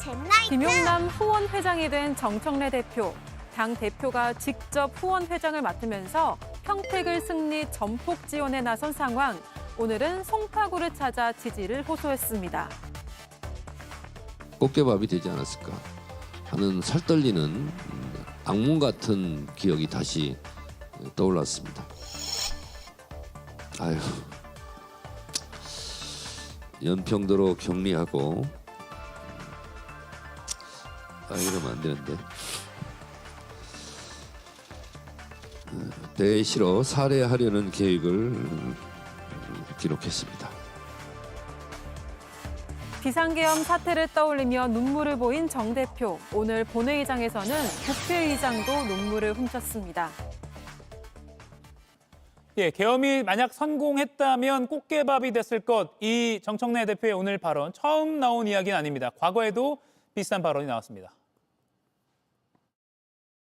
잼나이트. 김용남 후원 회장이 된 정청래 대표. 당 대표가 직접 후원 회장을 맡으면서 평택을 승리 전폭 지원에 나선 상황. 오늘은 송파구를 찾아 지지를 호소했습니다. 꽃게밥이 되지 않았을까 하는 살떨리는 악몽 같은 기억이 다시 떠올랐습니다. 아유, 연평도로 격리하고 이러면 안 되는데 대시로 살해하려는 계획을 기록했습니다. 비상계엄 사태를 떠올리며 눈물을 보인 정 대표. 오늘 본회의장에서는 국회의장도 눈물을 훔쳤습니다. 예, 계엄이 만약 성공했다면 꽃게밥이 됐을 것. 이 정청래 대표의 오늘 발언 처음 나온 이야기는 아닙니다. 과거에도 비슷한 발언이 나왔습니다.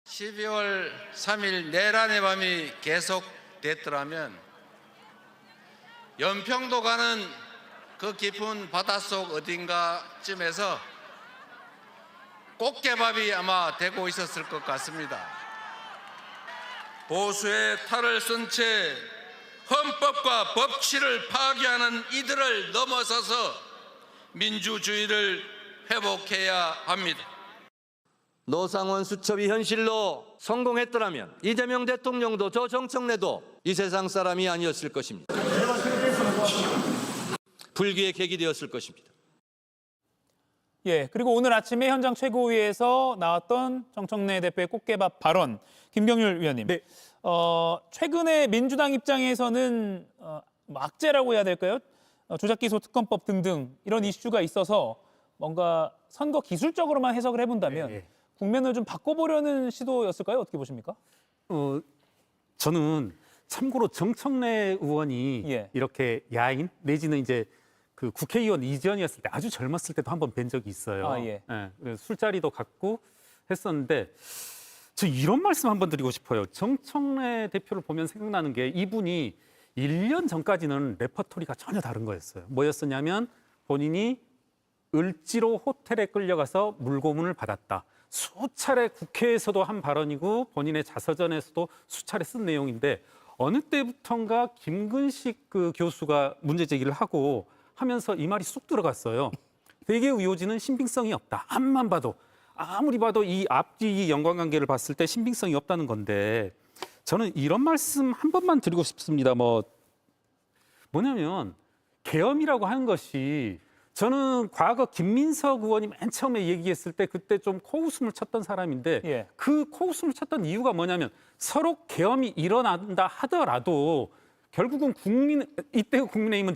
12월 3일 내란의 밤이 계속됐더라면 연평도 가는 그 깊은 바닷속 어딘가쯤에서 꽃게밥이 아마 되고 있었을 것 같습니다. 보수의 탈을 쓴 채 헌법과 법치를 파괴하는 이들을 넘어서서 민주주의를 회복해야 합니다. 노상원 수첩이 현실로 성공했더라면 이재명 대통령도 저 정청래도 이 세상 사람이 아니었을 것입니다. 불기의 계기 되었을 것입니다. 예, 그리고 오늘 아침에 현장 최고위에서 나왔던 정청래 대표의 꽃게밥 발언. 김경률 위원님. 네. 최근에 민주당 입장에서는 악재라고 해야 될까요? 조작기소 특검법 등등 이런 이슈가 있어서 뭔가 선거 기술적으로만 해석을 해본다면 네. 국면을 좀 바꿔보려는 시도였을까요? 어떻게 보십니까? 저는 참고로 정청래 의원이 예. 이렇게 야인 내지는 이제 그 국회의원 이전이었을 때 아주 젊었을 때도 한번 뵌 적이 있어요. 아, 예. 그래서 술자리도 갖고 했었는데 저 이런 말씀 한번 드리고 싶어요. 정청래 대표를 보면 생각나는 게 이분이 1년 전까지는 레퍼토리가 전혀 다른 거였어요. 뭐였었냐면 본인이 을지로 호텔에 끌려가서 물고문을 받았다. 수차례 국회에서도 한 발언이고 본인의 자서전에서도 수차례 쓴 내용인데 어느 때부턴가 김근식 그 교수가 문제 제기를 하고 하면서 이 말이 쑥 들어갔어요. 대개 의료진은 신빙성이 없다. 앞만 봐도 아무리 봐도 이 앞뒤 연관관계를 봤을 때 신빙성이 없다는 건데 저는 이런 말씀 한 번만 드리고 싶습니다. 뭐냐면 계엄이라고 하는 것이 저는 과거 김민석 의원이 맨 처음에 얘기했을 때 그때 좀 코웃음을 쳤던 사람인데 예. 그 코웃음을 쳤던 이유가 뭐냐면 서로 계엄이 일어난다 하더라도 결국은 이때 국민의힘은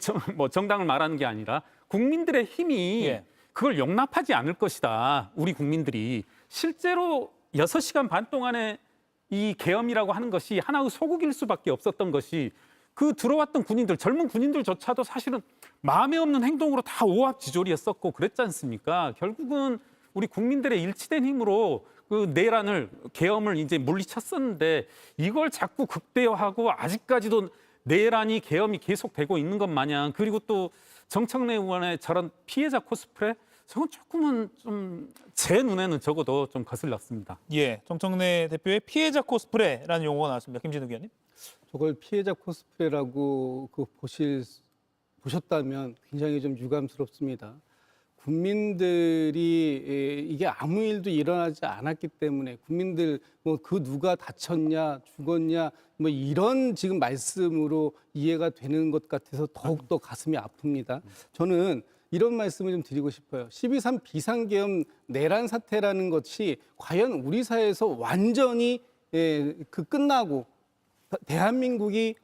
정당을 말하는 게 아니라 국민들의 힘이 예. 그걸 용납하지 않을 것이다. 우리 국민들이. 실제로 6시간 반 동안에 이 계엄이라고 하는 것이 하나의 소극일 수밖에 없었던 것이 그 들어왔던 군인들, 젊은 군인들조차도 사실은 마음에 없는 행동으로 다 오합지졸이었었고 그랬지 않습니까? 결국은 우리 국민들의 일치된 힘으로 그 내란을, 계엄을 이제 물리쳤었는데 이걸 자꾸 극대화하고 아직까지도 내란이, 계엄이 계속되고 있는 것 마냥 그리고 또 정청래 의원의 저런 피해자 코스프레 저건 조금은 좀 제 눈에는 적어도 좀 거슬렸습니다. 예, 정청래 대표의 피해자 코스프레라는 용어가 나왔습니다. 김진욱 위원님. 저걸 피해자 코스프레라고 보셨다면 굉장히 좀 유감스럽습니다. 국민들이 이게 아무 일도 일어나지 않았기 때문에 국민들 그 누가 다쳤냐 죽었냐 이런 지금 말씀으로 이해가 되는 것 같아서 더욱더 가슴이 아픕니다. 저는 이런 말씀을 좀 드리고 싶어요. 12.3 비상계엄 내란 사태라는 것이 과연 우리 사회에서 완전히 끝나고 대한민국이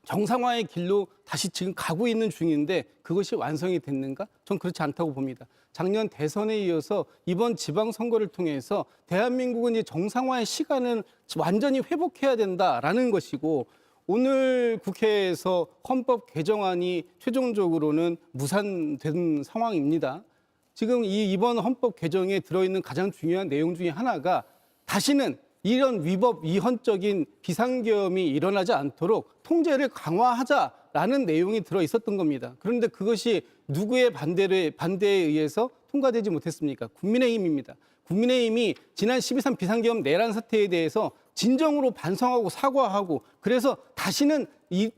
정상화의 길로 다시 지금 가고 있는 중인데 그것이 완성이 됐는가? 전 그렇지 않다고 봅니다. 작년 대선에 이어서 이번 지방선거를 통해서 대한민국은 이제 정상화의 시간을 완전히 회복해야 된다라는 것이고 오늘 국회에서 헌법 개정안이 최종적으로는 무산된 상황입니다. 지금 이번 헌법 개정에 들어있는 가장 중요한 내용 중에 하나가 다시는 이런 위법, 위헌적인 비상계엄이 일어나지 않도록 통제를 강화하자라는 내용이 들어 있었던 겁니다. 그런데 그것이 누구의 반대에 의해서 통과되지 못했습니까? 국민의힘입니다. 국민의힘이 지난 12.3 비상계엄 내란 사태에 대해서 진정으로 반성하고 사과하고 그래서 다시는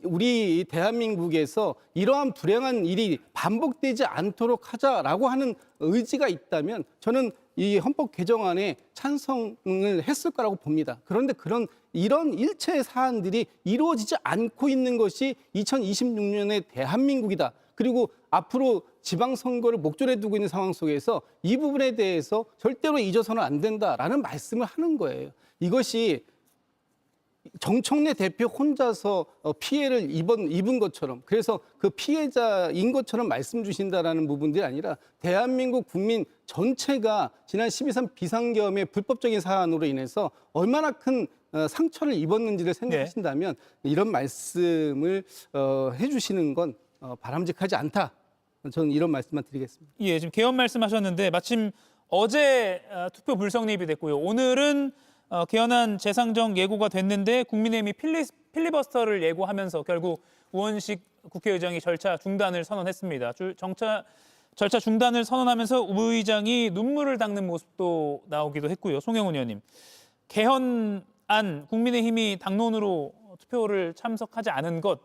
우리 대한민국에서 이러한 불행한 일이 반복되지 않도록 하자라고 하는 의지가 있다면 저는 이 헌법 개정안에 찬성을 했을 거라고 봅니다. 그런데 이런 일체의 사안들이 이루어지지 않고 있는 것이 2026년의 대한민국이다. 그리고 앞으로 지방선거를 목전에 두고 있는 상황 속에서 이 부분에 대해서 절대로 잊어서는 안 된다라는 말씀을 하는 거예요. 이것이 정청래 대표 혼자서 피해를 입은 것처럼 그래서 그 피해자인 것처럼 말씀 주신다라는 부분들이 아니라 대한민국 국민 전체가 지난 12.3 비상계엄의 불법적인 사안으로 인해서 얼마나 큰 상처를 입었는지를 생각하신다면 이런 말씀을 해주시는 건 바람직하지 않다. 저는 이런 말씀만 드리겠습니다. 예, 지금 개헌 말씀하셨는데 마침 어제 투표 불성립이 됐고요. 오늘은 개헌안 재상정 예고가 됐는데 국민의힘이 필리버스터를 예고하면서 결국 우원식 국회의장이 절차 중단을 선언했습니다. 절차 중단을 선언하면서 우 의장이 눈물을 닦는 모습도 나오기도 했고요. 송영훈 의원님, 개헌안 국민의힘이 당론으로 투표를 참석하지 않은 것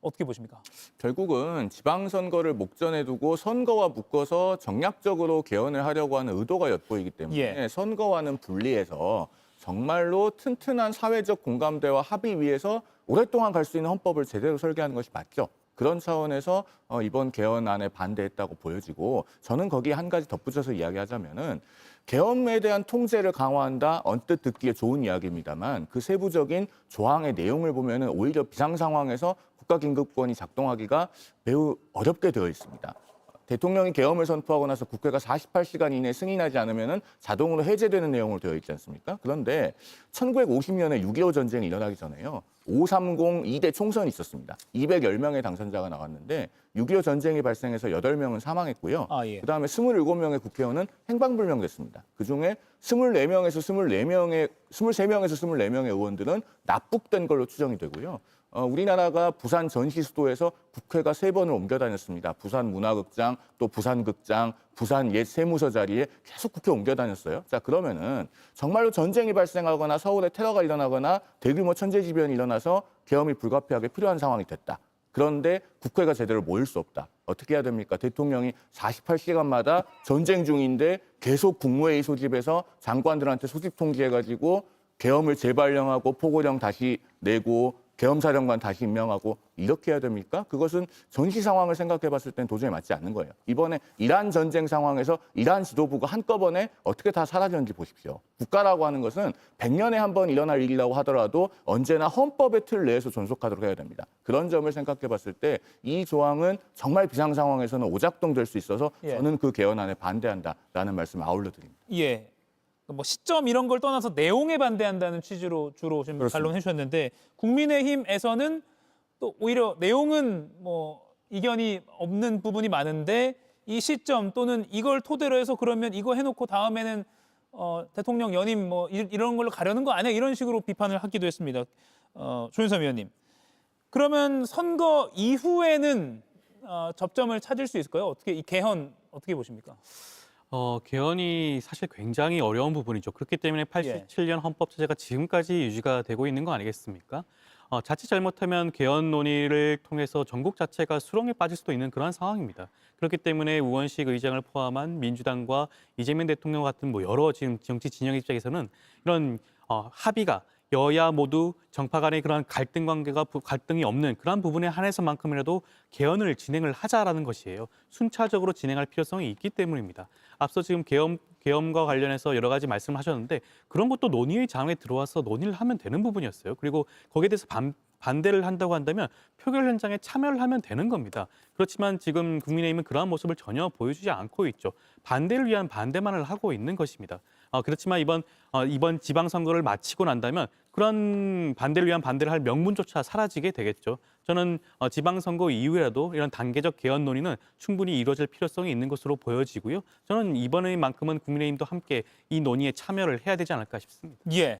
어떻게 보십니까? 결국은 지방선거를 목전에 두고 선거와 묶어서 정략적으로 개헌을 하려고 하는 의도가 엿보이기 때문에 선거와는 분리해서 정말로 튼튼한 사회적 공감대와 합의 위에서 오랫동안 갈 수 있는 헌법을 제대로 설계하는 것이 맞죠. 그런 차원에서 이번 개헌안에 반대했다고 보여지고 저는 거기에 한 가지 덧붙여서 이야기하자면은 계엄에 대한 통제를 강화한다 언뜻 듣기에 좋은 이야기입니다만 그 세부적인 조항의 내용을 보면은 오히려 비상 상황에서 국가긴급권이 작동하기가 매우 어렵게 되어 있습니다. 대통령이 계엄을 선포하고 나서 국회가 48시간 이내에 승인하지 않으면 자동으로 해제되는 내용으로 되어 있지 않습니까? 그런데 1950년에 6.25 전쟁이 일어나기 전에요. 530 2대 총선이 있었습니다. 210명의 당선자가 나왔는데 6.25 전쟁이 발생해서 8명은 사망했고요. 그다음에 27명의 국회의원은 행방불명됐습니다. 그중에 23명에서 24명의 의원들은 납북된 걸로 추정이 되고요. 우리나라가 부산 전시수도에서 국회가 3번을 옮겨 다녔습니다. 부산 문화극장, 또 부산극장, 부산 옛 세무서 자리에 계속 국회 옮겨 다녔어요. 자, 그러면은 정말로 전쟁이 발생하거나 서울에 테러가 일어나거나 대규모 천재지변이 일어나서 계엄이 불가피하게 필요한 상황이 됐다. 그런데 국회가 제대로 모일 수 없다. 어떻게 해야 됩니까? 대통령이 48시간마다 전쟁 중인데 계속 국무회의 소집해서 장관들한테 소집 통지해가지고 계엄을 재발령하고 포고령 다시 내고 계엄사령관 다시 임명하고 이렇게 해야 됩니까? 그것은 전시 상황을 생각해 봤을 땐 도저히 맞지 않는 거예요. 이번에 이란 전쟁 상황에서 이란 지도부가 한꺼번에 어떻게 다 사라졌는지 보십시오. 국가라고 하는 것은 100년에 한 번 일어날 일이라고 하더라도 언제나 헌법의 틀 내에서 존속하도록 해야 됩니다. 그런 점을 생각해 봤을 때 이 조항은 정말 비상 상황에서는 오작동될 수 있어서 저는 그 개헌안에 반대한다라는 말씀을 아울러 드립니다. 예. 뭐 시점 이런 걸 떠나서 내용에 반대한다는 취지로 주로 지금 반론해 주셨는데 국민의힘에서는 또 오히려 내용은 뭐 이견이 없는 부분이 많은데 이 시점 또는 이걸 토대로 해서 그러면 이거 해놓고 다음에는 대통령 연임 뭐 이런 걸로 가려는 거 아니야 이런 식으로 비판을 하기도 했습니다. 조윤선 위원님. 그러면 선거 이후에는 접점을 찾을 수 있을까요? 어떻게 이 개헌 어떻게 보십니까? 개헌이 사실 굉장히 어려운 부분이죠. 그렇기 때문에 87년 헌법 체제가 지금까지 유지가 되고 있는 거 아니겠습니까? 자칫 잘못하면 개헌 논의를 통해서 전국 자체가 수렁에 빠질 수도 있는 그런 상황입니다. 그렇기 때문에 우원식 의장을 포함한 민주당과 이재명 대통령 같은 뭐 여러 지금 정치 진영 입장에서는 이런 합의가 여야 모두 정파 간의 그런 갈등이 없는 그런 부분에 한해서만큼이라도 개헌을 진행을 하자라는 것이에요. 순차적으로 진행할 필요성이 있기 때문입니다. 앞서 지금 계엄과 관련해서 여러 가지 말씀을 하셨는데 그런 것도 논의의 장에 들어와서 논의를 하면 되는 부분이었어요. 그리고 거기에 대해서 반대를 한다고 한다면 표결 현장에 참여를 하면 되는 겁니다. 그렇지만 지금 국민의힘은 그러한 모습을 전혀 보여주지 않고 있죠. 반대를 위한 반대만을 하고 있는 것입니다. 그렇지만 이번 지방선거를 마치고 난다면 그런 반대를 위한 반대를 할 명분조차 사라지게 되겠죠. 저는 지방선거 이후에라도 이런 단계적 개헌 논의는 충분히 이루어질 필요성이 있는 것으로 보여지고요. 저는 이번에만큼은 국민의힘도 함께 이 논의에 참여를 해야 되지 않을까 싶습니다. 예.